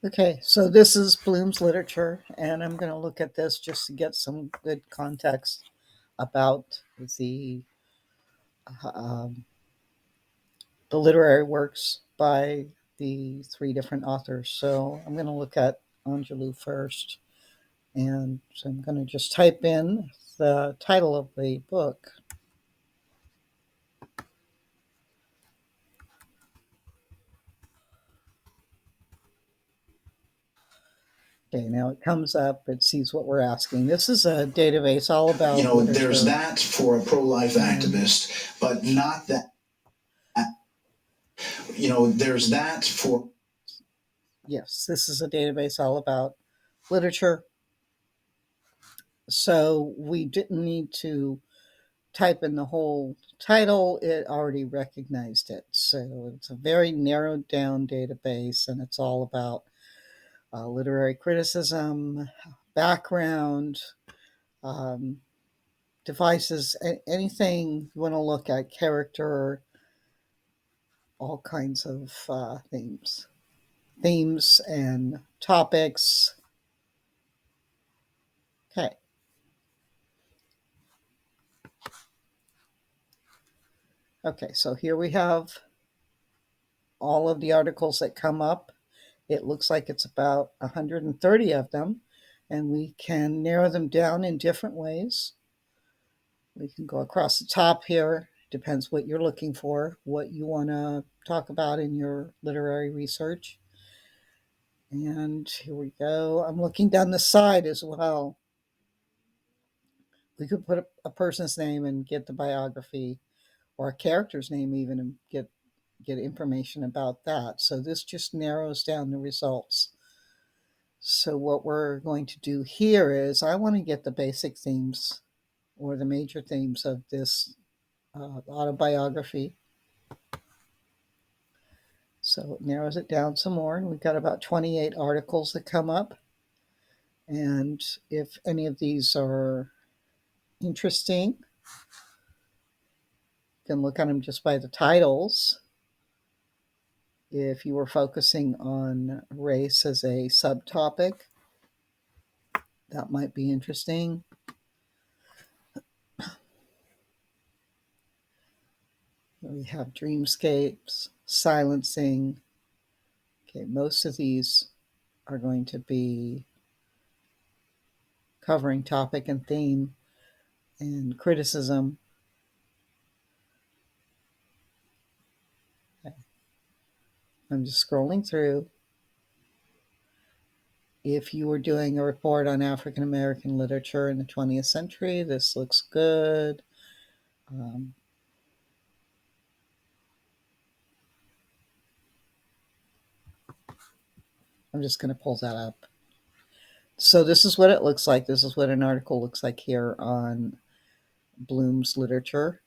Okay, so this is Bloom's Literature, and I'm going to look at this just to get some good context about um, the literary works by the three different authors. So I'm going to look at Angelou first, and so I'm going to just type in the title of the book. Okay, now it comes up, it sees what we're asking. This is a database all about There's literature. that for a pro-life And activist, but not that. There's that for. yes, this is a database all about literature. So we didn't need to type in the whole title, it already recognized it. So it's a very narrowed down database, and it's all about literary criticism, background, um, devices, anything you want to look at, character, all kinds of themes and topics. Okay. Okay, so here we have all of the articles that come up. It looks like it's about 130 of them, and we can narrow them down in different ways. We can go across the top here. Depends what you're looking for, what you want to talk about in your literary research. And here we go. I'm looking down the side as well. We could put a person's name and get the biography, or a character's name even, and get information about that. So this just narrows down the results. So what we're going to do here is I want to get the basic themes or the major themes of this autobiography. So it narrows it down some more. And we've got about 28 articles that come up. And if any of these are interesting, you can look at them just by the titles. If you were focusing on race as a subtopic, that might be interesting. We have dreamscapes, silencing. Okay, most of these are going to be covering topic and theme and criticism. Okay. I'm just scrolling through. If you were doing a report on African American literature in the 20th century, this looks good. Um, I'm just going to pull that up. So, this is what it looks like. This is what an article looks like here on Bloom's Literature.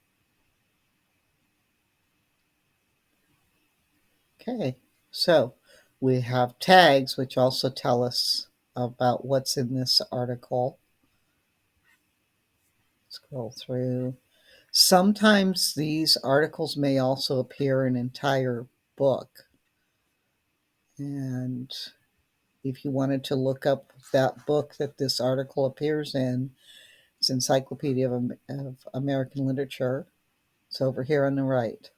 Okay, so we have tags, which also tell us about what's in this article. Scroll through. Sometimes these articles may also appear in entire book. And if you wanted to look up that book that this article appears in, it's Encyclopedia of American Literature. It's over here on the right.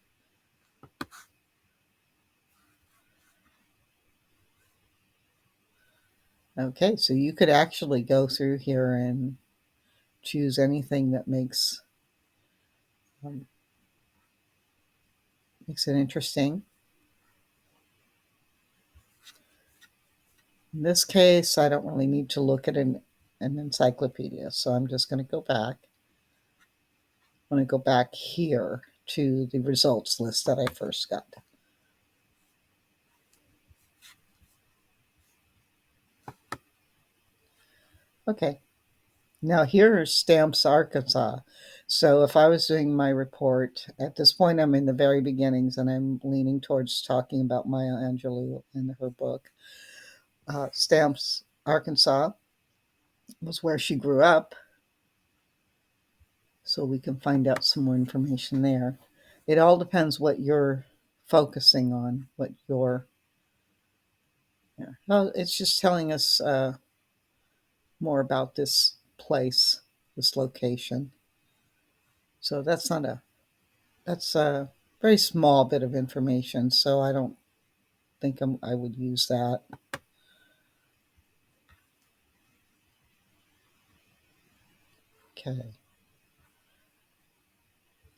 Okay, so you could actually go through here and choose anything that um, makes it interesting. In this case, I don't really need to look at an encyclopedia, so I'm just going to go back. I'm going to go back here to the results list that I first got. Okay, now here is Stamps Arkansas. So if I was doing my report, at this point I'm in the very beginnings and I'm leaning towards talking about Maya Angelou and her book. Stamps Arkansas was where she grew up, so we can find out some more information there. It all depends what you're focusing on, what your, yeah. Well, it's just telling us more about this place, this location. So that's a very small bit of information. So I don't think I would use that. Okay.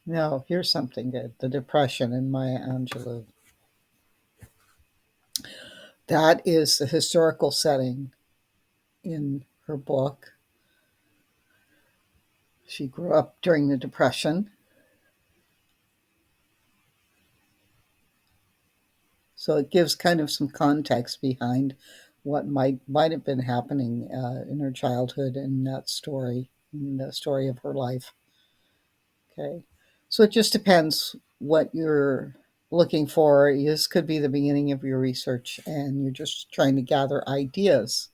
Now, here's something good. The Depression in Maya Angelou. That is the historical setting in her book. She grew up during the Depression. So it gives kind of some context behind what might have been happening in her childhood in that story, in the story of her life. Okay, so it just depends what you're looking for. This could be the beginning of your research, and you're just trying to gather ideas.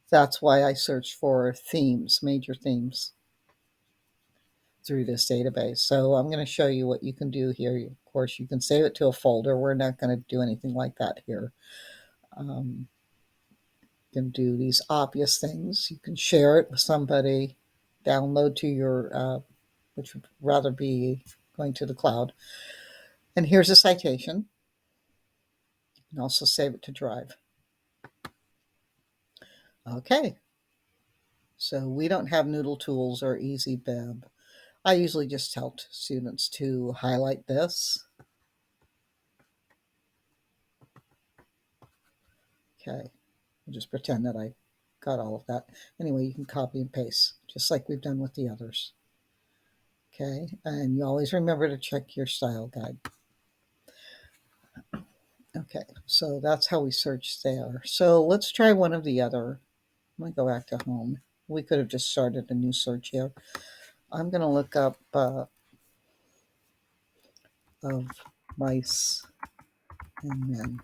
That's why I search for themes, major themes, through this database. So I'm going to show you what you can do here. Of course, you can save it to a folder. We're not going to do anything like that here. Um, you can do these obvious things. You can share it with somebody, download to your, which would rather be going to the cloud. And here's a citation. You can also save it to Drive. Okay, so we don't have Noodle Tools or EasyBib. I usually just tell students to highlight this. Okay, I'll just pretend that I got all of that. Anyway, you can copy and paste, just like we've done with the others. Okay, and you always remember to check your style guide. Okay, so that's how we search there. So let's try one of the other. I'm going to go back to home. We could have just started a new search here. I'm going to look up of mice and men.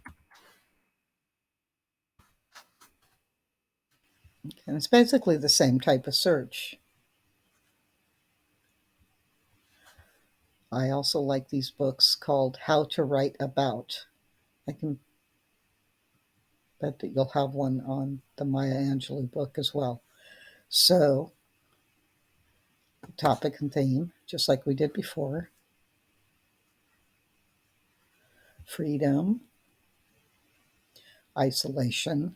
And it's basically the same type of search. I also like these books called How to Write About. I can bet that you'll have one on the Maya Angelou book as well. So, topic and theme, just like we did before: freedom, isolation,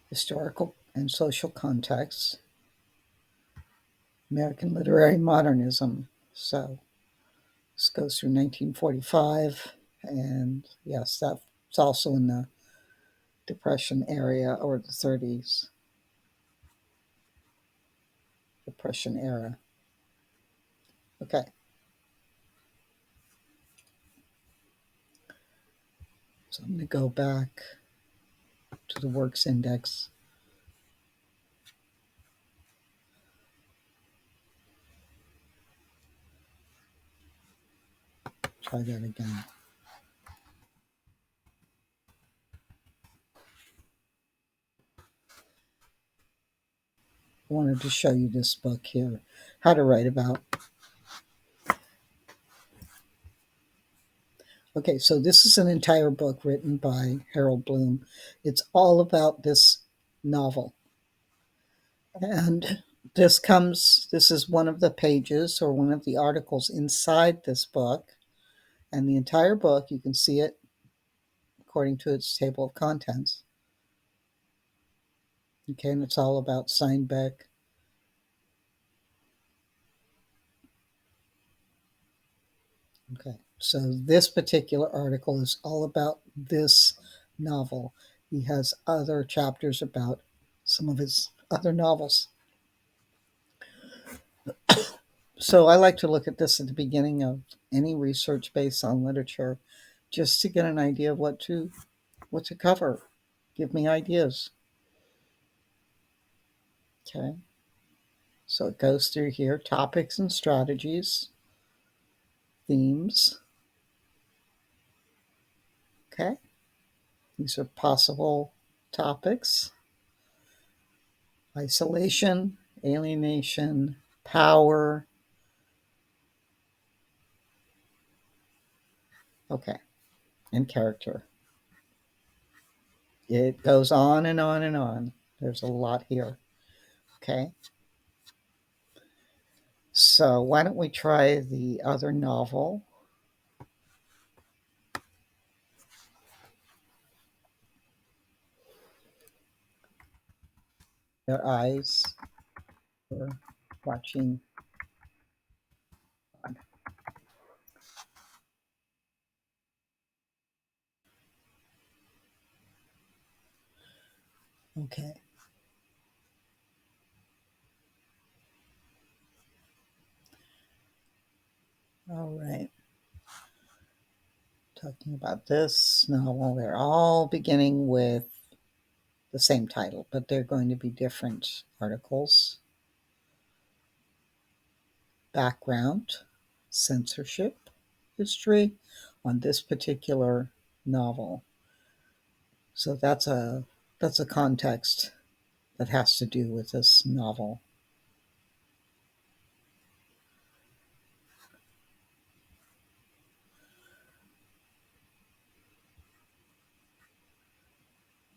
historical and social context, American literary modernism. So, this goes through 1945, and yes, that's also in the Depression area, or the 30s. Depression era. Okay. So I'm going to go back to the works index. Try that again. I wanted to show you this book here, How to Write About. Okay, so this is an entire book written by Harold Bloom. It's all about this novel. And this is one of the pages or one of the articles inside this book. And the entire book, you can see it according to its table of contents. Okay, and it's all about Steinbeck. Okay, so this particular article is all about this novel. He has other chapters about some of his other novels. So I like to look at this at the beginning of any research based on literature, just to get an idea of what to cover. Give me ideas. Okay. So it goes through here: topics and strategies, themes. Okay. These are possible topics: isolation, alienation, power, Okay, and character. It goes on and on and on. There's a lot here. Okay, so why don't we try the other novel? Their eyes were watching. Okay. All right. Talking about this novel, they're all beginning with the same title, but they're going to be different articles. Background, censorship, history on this particular novel. So that's a context that has to do with this novel.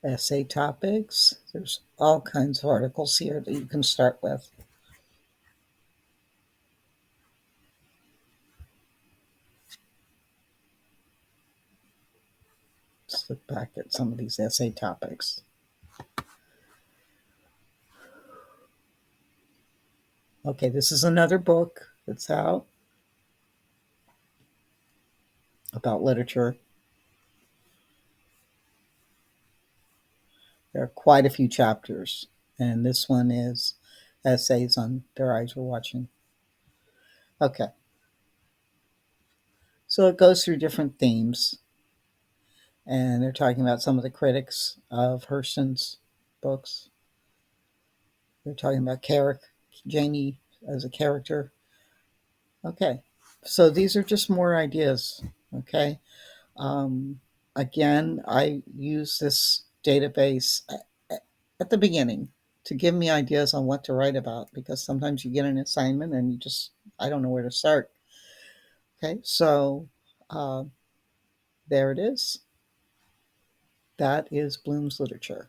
Essay topics. There's all kinds of articles here that you can start with. Let's look back at some of these essay topics. Okay, this is another book that's out about literature. There are quite a few chapters, and this one is essays on Their Eyes Were Watching. Okay, so it goes through different themes, and they're talking about some of the critics of Hurston's books. They're talking about Janie as a character. Okay, so these are just more ideas. Okay, um, again, I use this database at the beginning to give me ideas on what to write about because sometimes you get an assignment and I don't know where to start. Okay, so uh, there it is. That is Bloom's Literature.